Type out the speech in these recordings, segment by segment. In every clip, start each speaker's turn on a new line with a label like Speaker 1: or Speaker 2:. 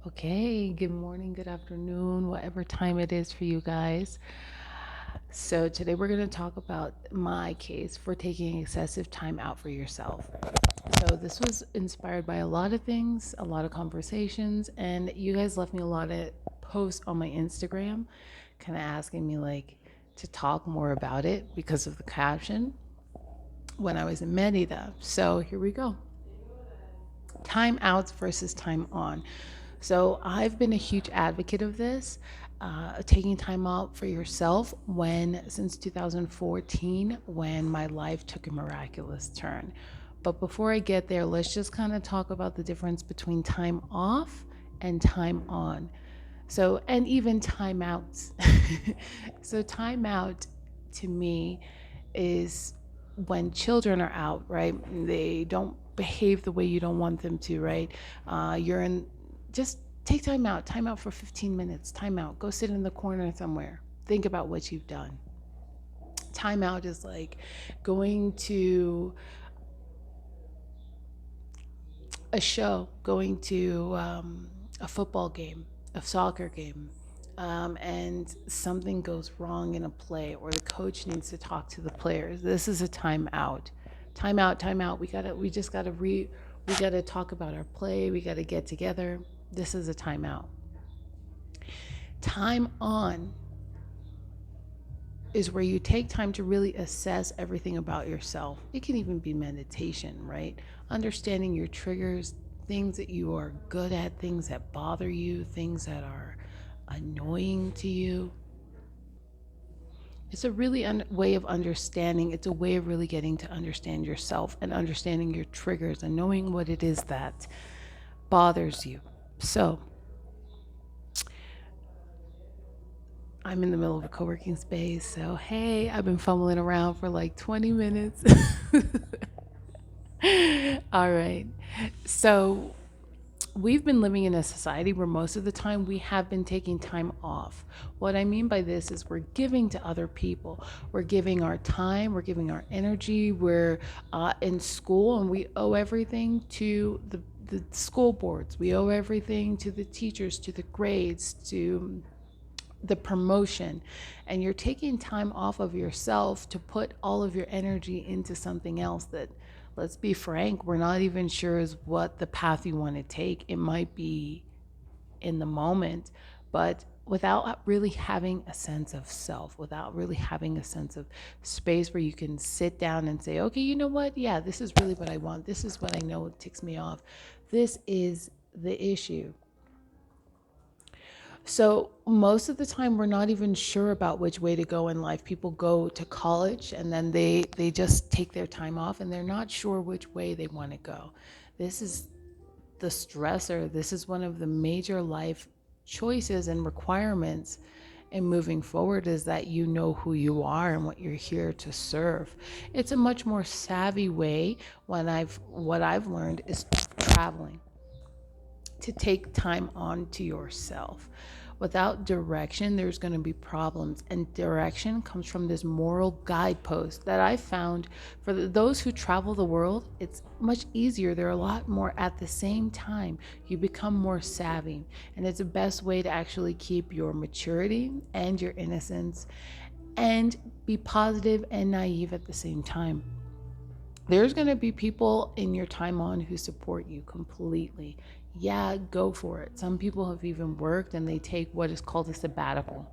Speaker 1: Okay, good morning, good afternoon, whatever time it is for you guys. So, today we're going to talk about my case for taking excessive time out for yourself. So, this was inspired by a lot of things, a lot of conversations, and you guys left me a lot of posts on my Instagram, kind of asking me to talk more about it because of the caption when I was in Merida. So, here we go. Time outs versus time on. So I've been a huge advocate of this, taking time out for yourself since 2014, when my life took a miraculous turn. But before I get there, let's just kind of talk about the difference between time off and time on. So, and even time outs. So, time out to me is when children are out, right? They don't behave the way you don't want them to, right? You're in, just take time out for 15 minutes, time out, go sit in the corner somewhere, think about what you've done. Time out is like going to a show, going to a football game, a soccer game, and something goes wrong in a play, or the coach needs to talk to the players. This is a timeout. Timeout, timeout. We gotta talk about our play. We gotta get together. This is a timeout. Time on is where you take time to really assess everything about yourself. It can even be meditation, right? Understanding your triggers, things that you are good at, things that bother you, things that are annoying to you. It's a really way of understanding. It's a way of really getting to understand yourself and understanding your triggers and knowing what it is that bothers you. So, I'm in the middle of a co working space. So, hey, I've been fumbling around for like 20 minutes. All right. So, we've been living in a society where most of the time we have been taking time off. What I mean by this is we're giving to other people. We're giving our time, we're giving our energy. We're in school and we owe everything to the school boards. We owe everything to the teachers, to the grades, to the promotion, and you're taking time off of yourself to put all of your energy into something else that, let's be frank, we're not even sure is what the path you want to take. It might be in the moment, but without really having a sense of self, without really having a sense of space where you can sit down and say, okay, you know what? Yeah, this is really what I want. This is what I know ticks me off. This is the issue. So most of the time we're not even sure about which way to go in life. People go to college and then they just take their time off and they're not sure which way they want to go. This is the stressor. This is one of the major life choices and requirements in moving forward, is that you know who you are and what you're here to serve. It's a much more savvy way. What I've learned is traveling, to take time on to yourself. Without direction, there's going to be problems. And direction comes from this moral guidepost that I found for those who travel the world. It's much easier. They're a lot more at the same time. You become more savvy. And it's the best way to actually keep your maturity and your innocence and be positive and naive at the same time. There's going to be people in your time on who support you completely. Yeah, go for it. Some people have even worked and they take what is called a sabbatical.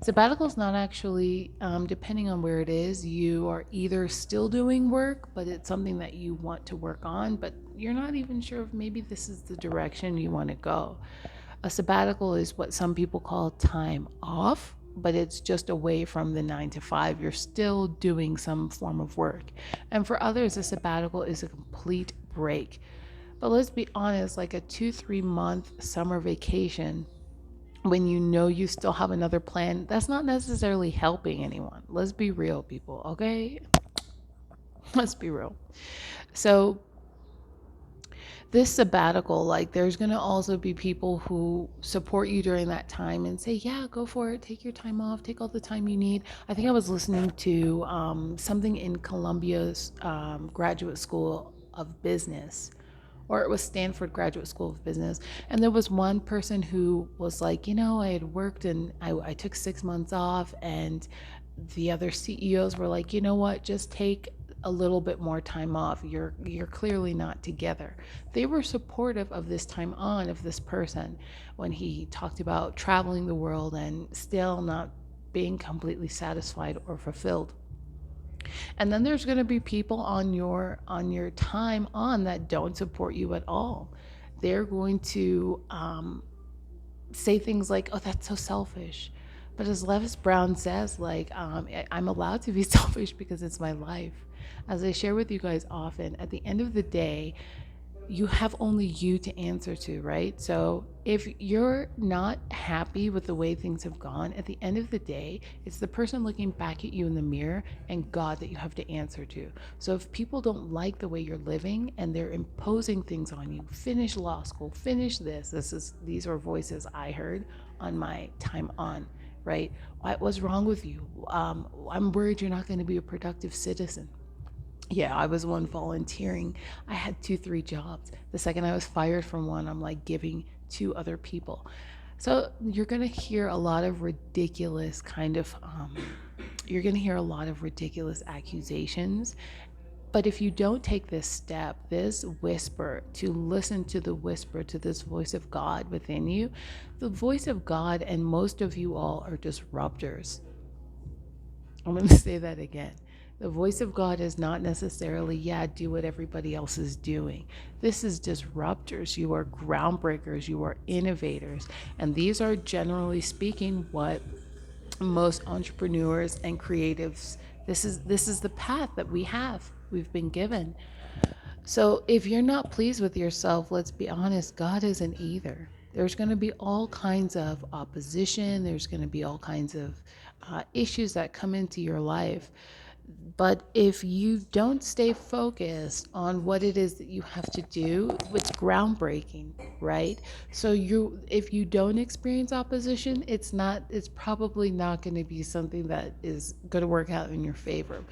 Speaker 1: Sabbatical is not actually, depending on where it is, you are either still doing work, but it's something that you want to work on, but you're not even sure if maybe this is the direction you want to go. A sabbatical is what some people call time off, but it's just away from the 9 to 5. You're still doing some form of work. And for others, a sabbatical is a complete break. But let's be honest, like a 2, 3 month summer vacation, when you know you still have another plan, that's not necessarily helping anyone. Let's be real, people, okay? Let's be real. So, this sabbatical, like, there's going to also be people who support you during that time and say, yeah, go for it, take your time off, take all the time you need. I think I was listening to something in Columbia's graduate school of business, or it was Stanford Graduate School of Business. And there was one person who was like, I had worked and I took 6 months off, and the other CEOs were like, you know what, just take a little bit more time off. You're clearly not together. They were supportive of this time on of this person when he talked about traveling the world and still not being completely satisfied or fulfilled. And then there's going to be people on your time on that don't support you at all. They're going to say things like, "Oh, that's so selfish." But as Levis Brown says, like, I'm allowed to be selfish because it's my life. As I share with you guys often, at the end of the day, you have only you to answer to, right? So if you're not happy with the way things have gone, at the end of the day, it's the person looking back at you in the mirror and God that you have to answer to. So if people don't like the way you're living and they're imposing things on you, finish law school, finish this. These are voices I heard on my time on, right? What's wrong with you? I'm worried you're not going to be a productive citizen. Yeah, I was one volunteering. I had 2, 3 jobs. The second I was fired from one, I'm like giving to other people. So you're gonna hear a lot of ridiculous you're gonna hear a lot of ridiculous accusations. But if you don't take this step, this whisper, to listen to the whisper, to this voice of God within you, the voice of God and most of you all are disruptors. I'm going to say that again. The voice of God is not necessarily, yeah, do what everybody else is doing. This is disruptors. You are groundbreakers. You are innovators. And these are, generally speaking, what most entrepreneurs and creatives, this is the path that we've been given. So if you're not pleased with yourself, let's be honest, God isn't either. There's going to be all kinds of opposition. There's going to be all kinds of issues that come into your life. But if you don't stay focused on what it is that you have to do, it's groundbreaking, right? So if you don't experience opposition, it's probably not going to be something that is going to work out in your favor.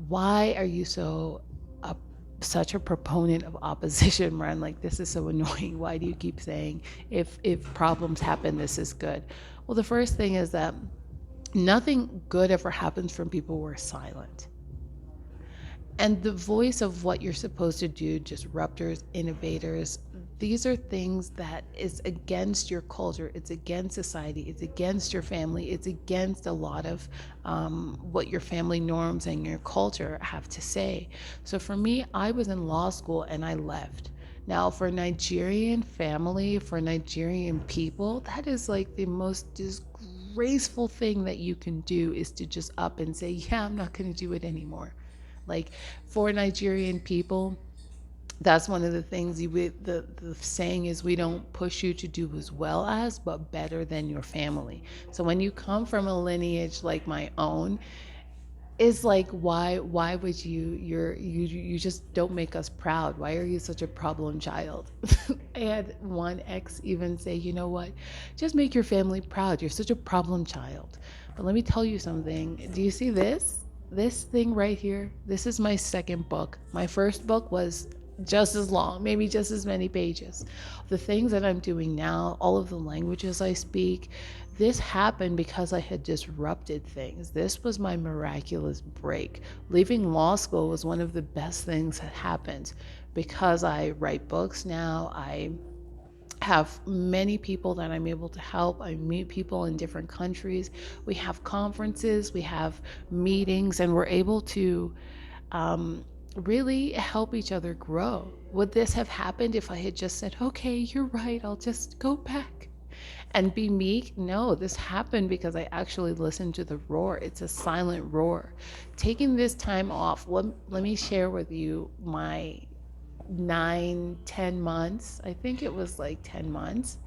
Speaker 1: Why are you uh, such a proponent of opposition, Ren? Like, this is so annoying. Why do you keep saying if problems happen, this is good? Well, the first thing is that nothing good ever happens from people who are silent. And the voice of what you're supposed to do, disruptors, innovators, these are things that is against your culture, it's against society, it's against your family, it's against a lot of what your family norms and your culture have to say. So for me, I was in law school and I left. Now, for Nigerian family, for Nigerian people, that is like the most disgraceful thing that you can do, is to just up and say, yeah, I'm not going to do it anymore. Like, for Nigerian people, that's one of the things the saying is, we don't push you to do as well as, but better than your family. So when you come from a lineage like my own, it's like, why would you just don't make us proud? Why are you such a problem child? I had one ex even say, you know what, just make your family proud, you're such a problem child. But let me tell you something. Do you see this thing right here? This is my second book. My first book was just as long, maybe just as many pages. The things that I'm doing now, all of the languages I speak, this happened because I had disrupted things. This was my miraculous break. Leaving law school was one of the best things that happened, because I write books now. I have many people that I'm able to help. I meet people in different countries. We have conferences, we have meetings, and we're able to really help each other grow. Would this have happened if I had just said, okay, you're right, I'll just go back and be meek? No, this happened because I actually listened to the roar. It's a silent roar. Taking this time off, let me share with you my 9, 10 months. I think it was like 10 months.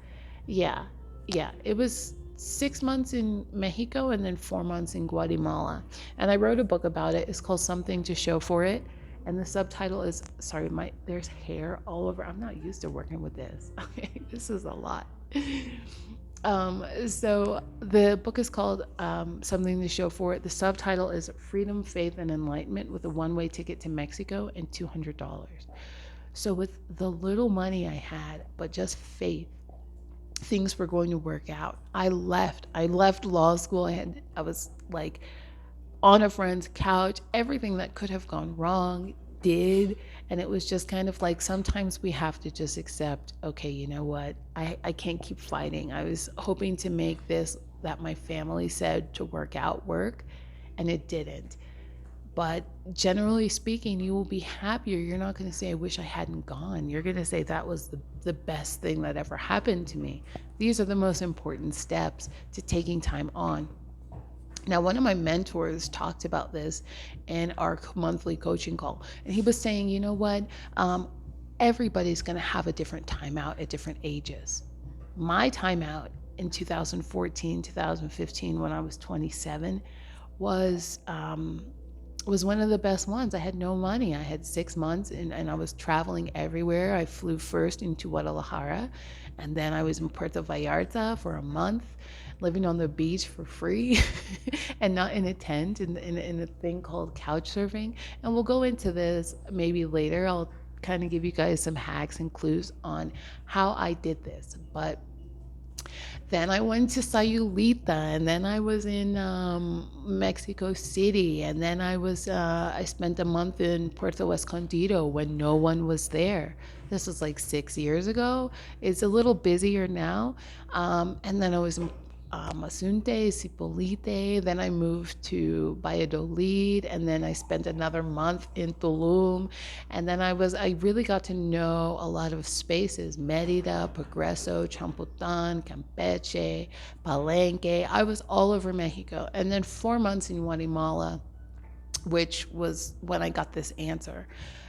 Speaker 1: Yeah, yeah. It was 6 months in Mexico and then 4 months in Guatemala. And I wrote a book about it. It's called Something to Show for It. And the subtitle is, sorry, there's hair all over. I'm not used to working with this. Okay, this is a lot. So the book is called Something to Show for It. The subtitle is Freedom, Faith, and Enlightenment with a One-Way Ticket to Mexico and $200. So with the little money I had, but just faith, things were going to work out. I left law school. I was like on a friend's couch. Everything that could have gone wrong did. And it was just kind of like sometimes we have to just accept, okay, you know what? I can't keep fighting. I was hoping to make this that my family said to work out work, and it didn't. But generally speaking, you will be happier. You're not going to say, I wish I hadn't gone. You're going to say, that was the best thing that ever happened to me. These are the most important steps to taking time on. Now, one of my mentors talked about this in our monthly coaching call, and he was saying, you know what? Everybody's going to have a different timeout at different ages. My timeout in 2014, 2015, when I was 27, was was one of the best ones. I had no money. I had 6 months, and I was traveling everywhere. I flew first into Guadalajara, and then I was in Puerto Vallarta for a month, living on the beach for free and not in a tent, in a thing called couch surfing. And we'll go into this maybe later. I'll kind of give you guys some hacks and clues on how I did this. But then I went to Sayulita, and then I was in Mexico City, and then I spent a month in Puerto Escondido when no one was there. This was like 6 years ago. It's a little busier now. And then I was in Mazunte, Cipolite. Then I moved to Valladolid, and then I spent another month in Tulum. And then I really got to know a lot of spaces: Mérida, Progreso, Champotan, Campeche, Palenque. I was all over Mexico. And then 4 months in Guatemala, which was when I got this answer.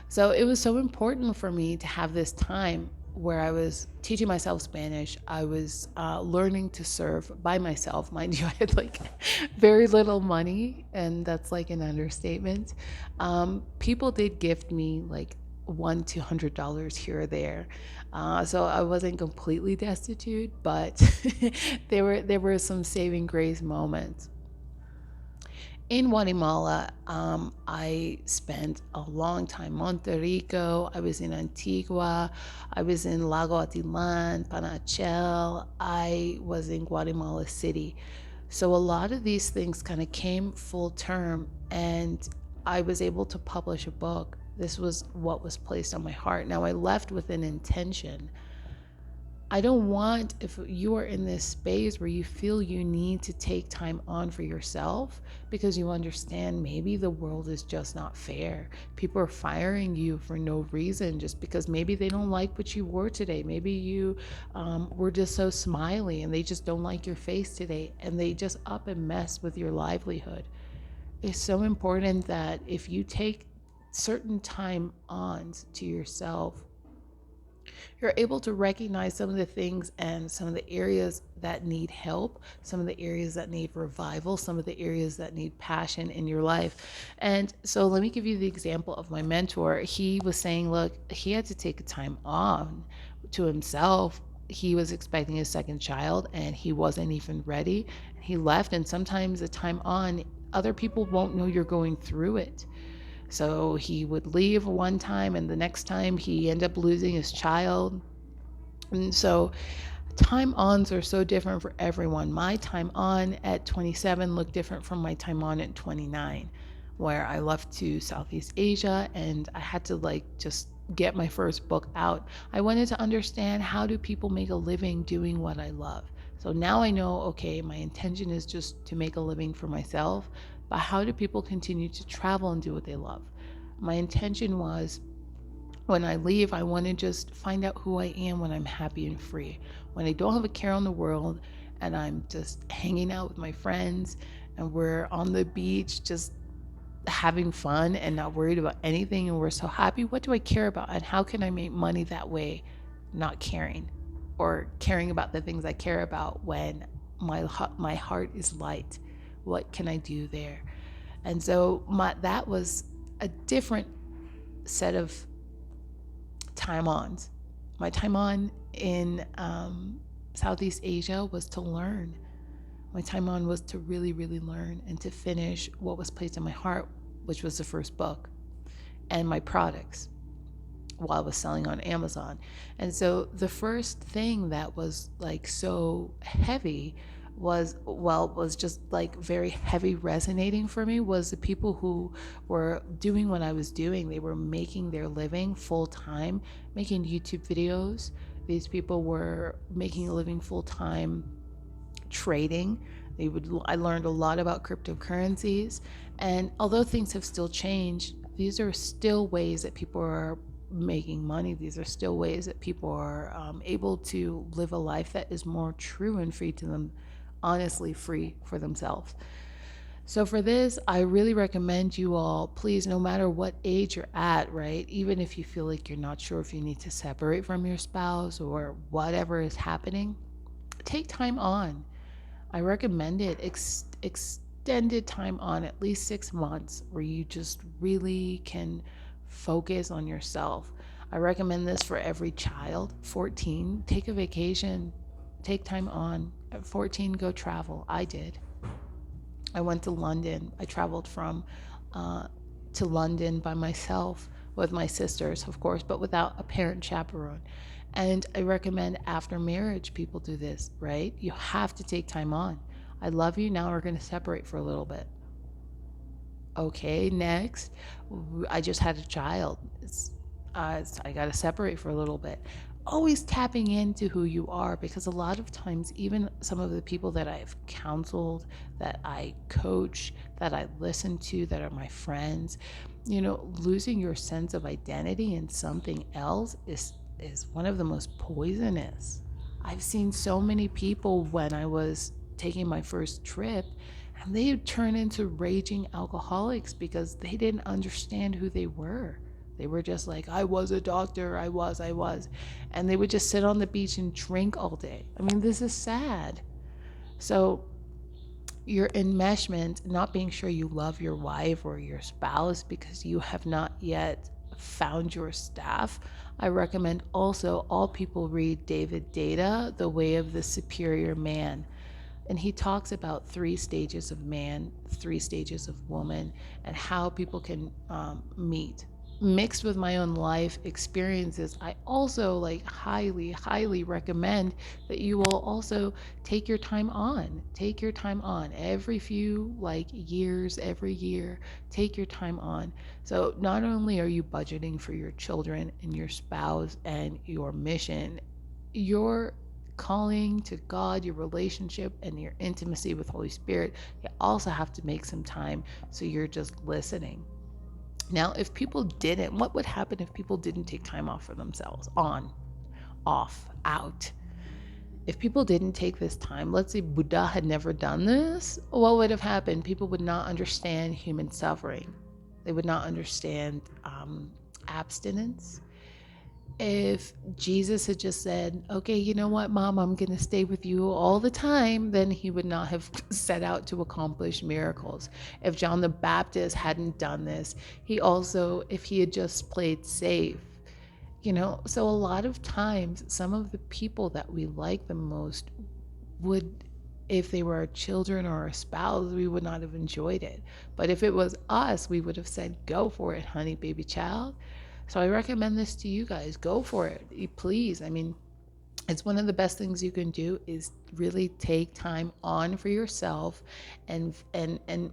Speaker 1: So it was so important for me to have this time where I was teaching myself Spanish. I was learning to surf by myself. Mind you, I had like very little money, and that's like an understatement. People did gift me like $1 to $100 here or there. So I wasn't completely destitute, but there were some saving grace moments. In Guatemala, I spent a long time. Monterrico, I was in Antigua, I was in Lago Atilan, Panachel, I was in Guatemala City. So a lot of these things kind of came full term, and I was able to publish a book. This was what was placed on my heart. Now, I left with an intention. I don't want, if you are in this space where you feel you need to take time on for yourself because you understand maybe the world is just not fair. People are firing you for no reason just because maybe they don't like what you wore today. Maybe you were just so smiley and they just don't like your face today, and they just up and mess with your livelihood. It's so important that if you take certain time on to yourself, you're able to recognize some of the things and some of the areas that need help, some of the areas that need revival, some of the areas that need passion in your life. And so let me give you the example of my mentor. He was saying, look, he had to take a time on to himself. He was expecting his second child and he wasn't even ready. He left, and sometimes the time on, other people won't know you're going through it. So he would leave one time, and the next time he ended up losing his child. And so time ons are so different for everyone. My time on at 27 looked different from my time on at 29, where I left to Southeast Asia and I had to like just get my first book out. I wanted to understand, how do people make a living doing what I love? So now I know, okay, my intention is just to make a living for myself, but how do people continue to travel and do what they love? My intention was, when I leave, I want to just find out who I am when I'm happy and free. When I don't have a care in the world and I'm just hanging out with my friends and we're on the beach just having fun and not worried about anything, and we're so happy. What do I care about, and how can I make money that way, not caring, or caring about the things I care about when my heart is light? What can I do there? And so that was a different set of time ons. My time on in Southeast Asia was to learn. My time on was to really, really learn and to finish what was placed in my heart, which was the first book, and my products. while I was selling on Amazon. And so the first thing that was like so heavy was just like very heavy resonating for me was the people who were doing what I was doing. They were making their living full time, making YouTube videos. These people were making a living full time trading. I learned a lot about cryptocurrencies, and although things have still changed, these are still ways that people are making money. These are still ways that people are able to live a life that is more true and free to them, honestly free for themselves. So for this, I really recommend you all, please, no matter what age you're at, right? Even if you feel like you're not sure if you need to separate from your spouse or whatever is happening, take time on. I recommend it. Extended time on, at least 6 months, where you just really can focus on yourself. I recommend this for every child. 14, take a vacation, take time on. At 14, go travel. I did. I went to London. I traveled from uh, to London by myself with my sisters, of course, but without a parent chaperone. And I recommend after marriage, people do this, right? You have to take time on. I love you. Now we're going to separate for a little bit. Okay, next. I just had a child. I got to separate for a little bit. Always tapping into who you are, because a lot of times, even some of the people that I've counseled, that I coach, that I listen to, that are my friends, losing your sense of identity in something else is one of the most poisonous. I've seen so many people when I was taking my first trip, and they would turn into raging alcoholics because they didn't understand who they were. They were just like, I was a doctor, I was. And they would just sit on the beach and drink all day. I mean, this is sad. So, your enmeshment, not being sure you love your wife or your spouse because you have not yet found your staff. I recommend also all people read David Data, The Way of the Superior Man. And he talks about 3 stages of man, 3 stages of woman, and how people can meet. Mixed with my own life experiences, I also highly recommend that you will also take your time on. Take your time on every few years, every year. Take your time on. So not only are you budgeting for your children and your spouse and your mission, your calling to God, your relationship, and your intimacy with Holy Spirit, you also have to make some time so you're just listening. Now, if people didn't, what would happen if people didn't take time off for themselves? On, off, out. If people didn't take this time, let's say Buddha had never done this, what would have happened? People would not understand human suffering. They would not understand abstinence. If Jesus had just said, okay, you know what, Mom, I'm going to stay with you all the time, then he would not have set out to accomplish miracles. If John the Baptist hadn't done this, if he had just played safe, so a lot of times, some of the people that we like the most would, if they were our children or our spouse, we would not have enjoyed it. But if it was us, we would have said, go for it, honey, baby child. So I recommend this to you guys. Go for it, please. I mean, it's one of the best things you can do is really take time on for yourself, and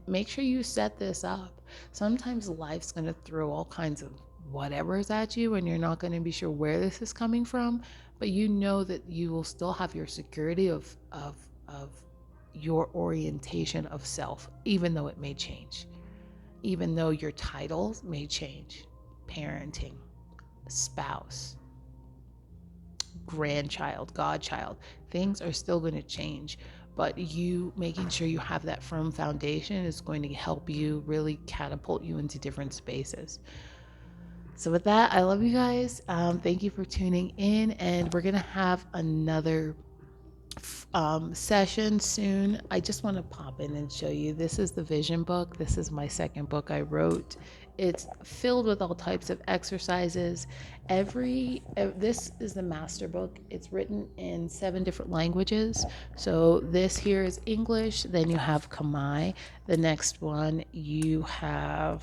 Speaker 1: make sure you set this up. Sometimes life's going to throw all kinds of whatever's at you, and you're not going to be sure where this is coming from, but you know that you will still have your security of your orientation of self, even though it may change, even though your titles may change. Parenting, spouse, grandchild, godchild, things are still going to change, but you making sure you have that firm foundation is going to help you really catapult you into different spaces. So with that, I love you guys. Thank you for tuning in, and we're going to have another session soon. I just want to pop in and show you. This is the vision book. This is my second book I wrote. It's filled with all types of exercises. This is the master book. It's written in 7 different languages. So this here is English. Then you have Khmer. The next one you have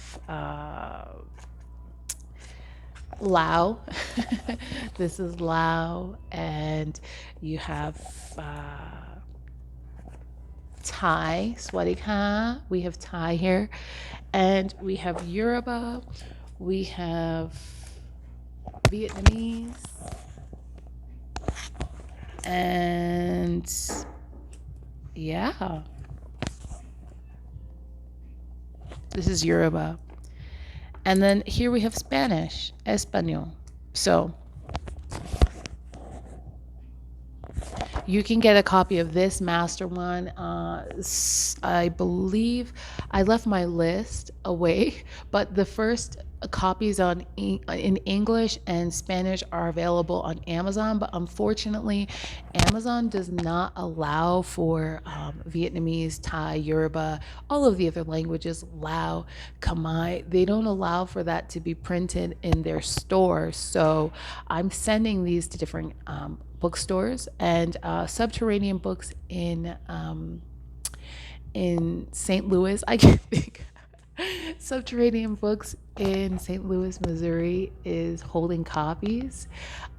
Speaker 1: Lao. This is Lao, and you have Thai, Swadika. We have Thai here, and we have Yoruba. We have Vietnamese, and yeah, this is Yoruba. And then here we have Spanish, Espanol. So you can get a copy of this master one. I believe I left my list away, but the first copies in English and Spanish are available on Amazon. But unfortunately, Amazon does not allow for Vietnamese, Thai, Yoruba, all of the other languages, Lao, Khmer. They don't allow for that to be printed in their store. So I'm sending these to different bookstores and Subterranean Books in St. Louis. I can think. Subterranean Books in St. Louis, Missouri is holding copies.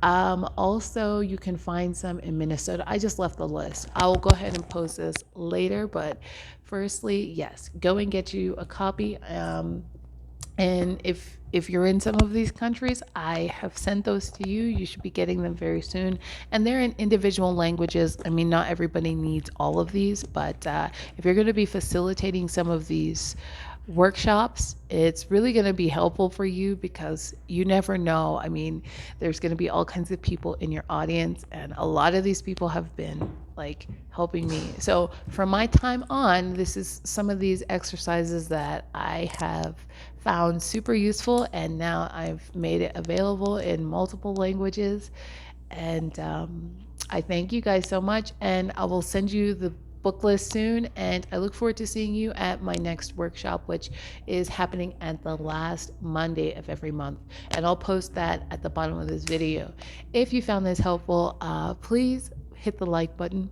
Speaker 1: Also, you can find some in Minnesota. I just left the list. I will go ahead and post this later, but firstly, yes, go and get you a copy. And if you're in some of these countries, I have sent those to you. You should be getting them very soon. And they're in individual languages. I mean, not everybody needs all of these, but if you're going to be facilitating some of these workshops, it's really going to be helpful for you because you never know. I mean, there's going to be all kinds of people in your audience, and a lot of these people have been like helping me. So from my time on, this is some of these exercises that I have found super useful, and now I've made it available in multiple languages. And I thank you guys so much, and I will send you the book list soon, and I look forward to seeing you at my next workshop, which is happening at the last Monday of every month, and I'll post that at the bottom of this video. If you found this helpful, please hit the like button,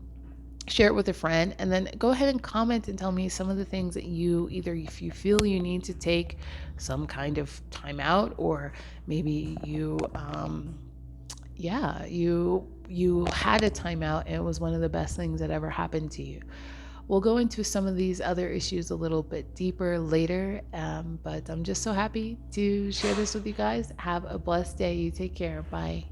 Speaker 1: share it with a friend, and then go ahead and comment and tell me some of the things that you either, if you feel you need to take some kind of time out, or maybe you had a timeout and it was one of the best things that ever happened to you. We'll go into some of these other issues a little bit deeper later, but I'm just so happy to share this with you guys. Have a blessed day. You take care. Bye.